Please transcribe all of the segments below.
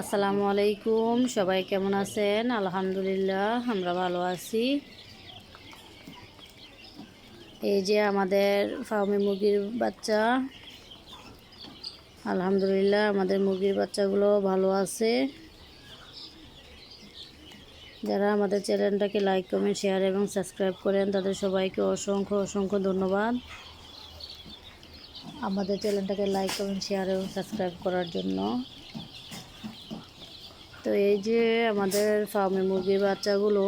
আসসালামু আলাইকুম, সবাই কেমন আছেন? আলহামদুলিল্লাহ আমরা ভালো আছি। এই যে আমাদের ফার্মে মুরগির বাচ্চা। আলহামদুলিল্লাহ আমাদের মুরগির বাচ্চাগুলো ভালো আছে। যারা আমাদের চ্যানেলটাকে লাইক, কমেন্ট, শেয়ার এবং সাবস্ক্রাইব করেন তাদের সবাইকে অসংখ্য অসংখ্য ধন্যবাদ আমাদের চ্যানেলটাকে লাইক, কমেন্ট, শেয়ার এবং সাবস্ক্রাইব করার জন্য। তো এই যে আমাদের ফার্মে মুরগির বাচ্চাগুলো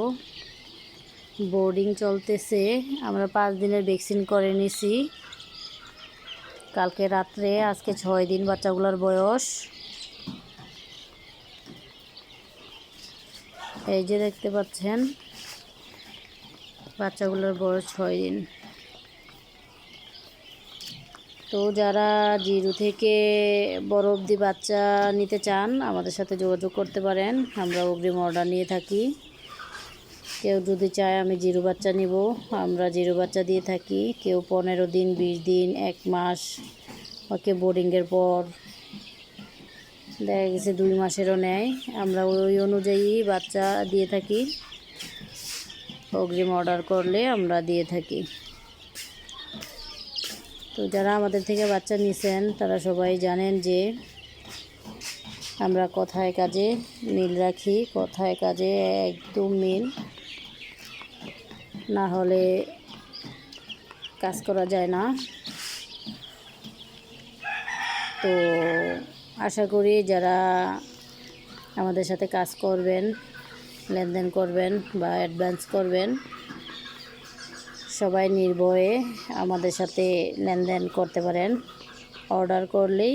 বোর্ডিং চলতেছে। আমরা 5 দিনের ভ্যাকসিন করে নিছি কালকে রাত্রে। আজকে 6 দিন বাচ্চাগুলোর বয়স। এই যে দেখতে পাচ্ছেন বাচ্চাগুলোর বয়স 6 দিন। তো যারা 0 থেকে বড় অবধি বাচ্চা নিতে চান আমাদের সাথে যোগাযোগ করতে পারেন। আমরা অগ্রিম অর্ডার নিয়ে থাকি। কেউ যদি চায় আমি 0 বাচ্চা নিব, আমরা 0 বাচ্চা দিয়ে থাকি। কেউ 15 দিন, 20 দিন, 1 মাস, ওকে বোর্ডিংয়ের পর দেখা গেছে 2 মাসেরও নেয়। আমরা ওই অনুযায়ী বাচ্চা দিয়ে থাকি। অগ্রিম অর্ডার করলে আমরা দিয়ে থাকি। তো যারা আমাদের থেকে বাচ্চা নিছেন তারা সবাই জানেন যে আমরা কথায় কাজে মিল রাখি। কথায় কাজে একদম মিল, না হলে কাজ করা যায় না। তো আশা করি যারা আমাদের সাথে কাজ করবেন, লেনদেন করবেন বা অ্যাডভান্স করবেন, সবাই নির্ভয়ে আমাদের সাথে লেনদেন করতে পারেন। অর্ডার করলেই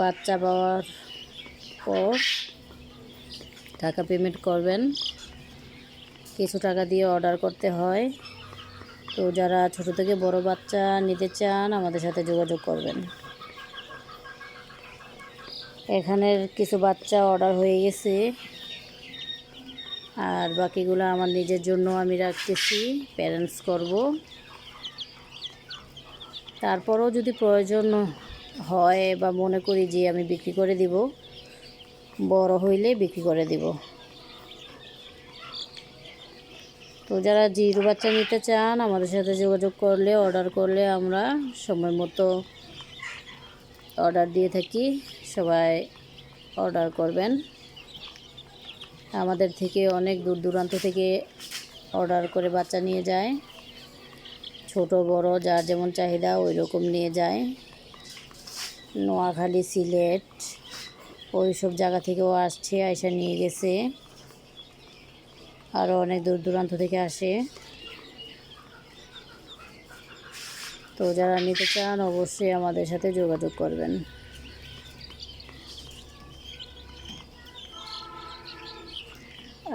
বাচ্চা পাওয়ার পর টাকা পেমেন্ট করবেন। কিছু টাকা দিয়ে অর্ডার করতে হয়। তো যারা ছোট থেকে বড় বাচ্চা নিতে চান আমাদের সাথে যোগাযোগ করবেন। এখানের কিছু বাচ্চা অর্ডার হয়ে গেছে, আর বাকিগুলো আমার নিজের জন্য আমি রাখতেছি, প্যারেন্টস করব। তারপরও যদি প্রয়োজন হয় বা মনে করি যে আমি বিক্রি করে দিব, বড় হইলে বিক্রি করে দিব। তো যারা 0 বাচ্চা নিতে চান আমাদের সাথে যোগাযোগ করলে, অর্ডার করলে আমরা সময় মতো অর্ডার দিয়ে থাকি। সবাই অর্ডার করবেন। আমাদের থেকে অনেক দূর দূরান্ত থেকে অর্ডার করে বাচ্চা নিয়ে যায়। ছোট বড় যার যেমন চাহিদা ওই রকম নিয়ে যায়। নোয়াখালী, সিলেট ওই সব জায়গা থেকেও আসছে, আইসা নিয়ে গেছে। আরও অনেক দূর দূরান্ত থেকে আসে। তো যারা নিতে চান অবশ্যই আমাদের সাথে যোগাযোগ করবেন।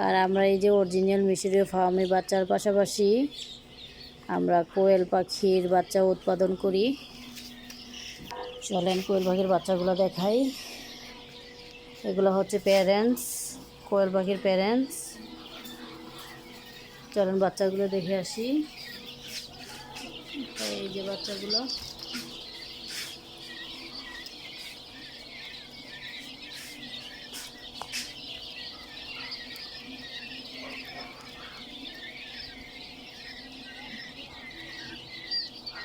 আর আমরা এই যে অরিজিনাল মিশরীয় ফার্মি বাচ্চার পাশাপাশি আমরা কোয়েল পাখির বাচ্চা উৎপাদন করি। চলেন কোয়েল পাখির বাচ্চাগুলো দেখাই। এগুলো হচ্ছে প্যারেন্টস, কোয়েল পাখির প্যারেন্টস। চলেন বাচ্চাগুলো দেখে আসি। এই যে বাচ্চাগুলো,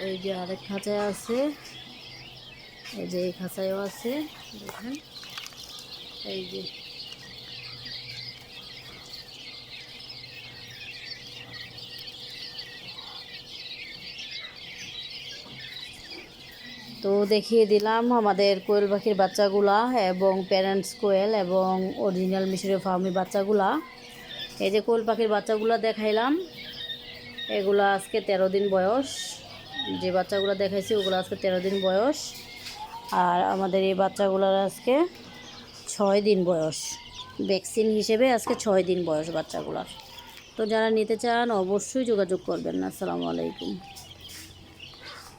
এই যে আরেক খাঁচায় আছে, এই যে এই খাঁচায়ও আছে, দেখেন এই যে। তো দেখিয়ে দিলাম আমাদের কোয়েল পাখির বাচ্চাগুলা এবং প্যারেন্টস কোয়েল এবং অরিজিনাল মিশরীয় ফার্মি বাচ্চাগুলা। এই যে কোয়েল পাখির বাচ্চাগুলা দেখাইলাম, এগুলো আজকে 13 দিন বয়স। যে বাচ্চাগুলো দেখাইছি ওগুলো আজকে 13 দিন বয়স। আর আমাদের এই বাচ্চাগুলোর আজকে 6 দিন বয়স। ভ্যাকসিন হিসেবে আজকে 6 দিন বয়স বাচ্চাগুলোর। তো যারা নিতে চান অবশ্যই যোগাযোগ করবেন। আসসালামু আলাইকুম।